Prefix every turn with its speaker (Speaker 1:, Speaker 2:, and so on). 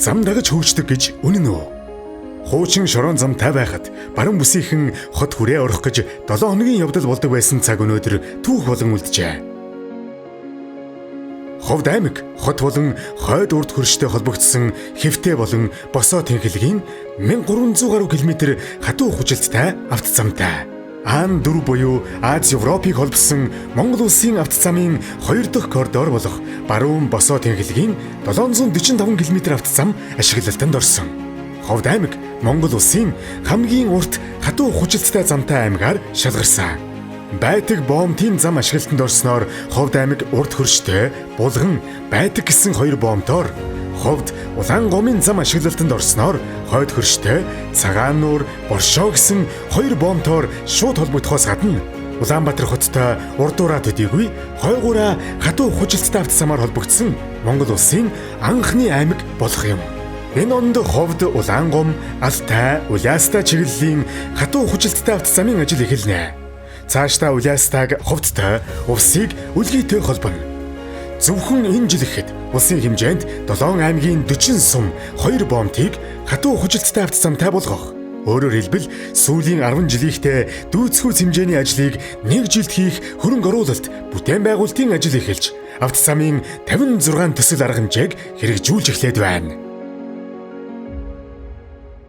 Speaker 1: зам дагаж хөгждөг гэж үнэн үү? Хуучин шорон замтай байхад баруун бүсийнхэн хот хүрээ орох гэж 7 хоногийн явдал болдог байсан цаг өнөөдөр түүх болон үлджээ. Ховд аймаг хот болон хойд урд хөрштэй холбогдсон хэвтэй болон босоо тэнхлэгийн 1300 гаруй км хатуу хүчилттэй автозамтай. Ан 4 буюу Аз Европыг холбосон Монгол улсын автозамын 2 дахь коридор болох баруун босоо тэнхлэгийн 745 км автозам ашиглалтанд орсон. Ховд аймаг Монгол улсын хамгийн урт хатуу хүчилттэй замтай аймгаар шалгарсан. Байтаг боомтын зам ашиглалтанд орсноор Ховд аймаг урд хөрштэй Булган Байтаг гэсэн 2 боомтоор, Ховд Улаангомын зам ашиглалтанд орсноор хойд хөрштэй Цагаан нуур Боршоо гэсэн 2 боомтоор шууд холбогдохоос гадна Улаанбаатар хоттой урдуураа төдийгүй хойгуураа хатуу хүчилттэй автозамаар холбогдсон Монгол улсын анхны аймаг болох юм. Энэ онд Ховд Улаангом, Алтай, Улаастай чиглэлийн хатуу хүчилттэй автозамын ажил эхэлнэ. Цаашдаа Улаастайг Ховдтой увсыг үлгийтэй холбоно. Зөвхөн энэ жил ихэд улсын хэмжээнд 7 аймгийн 40 сум 2 боомтыг хатуу хүчилттэй автозамтай болгох. Өөрөөр хэлбэл сүүлийн 10 жилийнхтэй дүүцхүүц хэмжээний ажлыг 1 жилд хийх хөрөнгө оруулалт бүтээн байгуулалтын ажил эхэлж автозамын 56 төсөл арга хэмжээг хэрэгжүүлж эхлээд байна.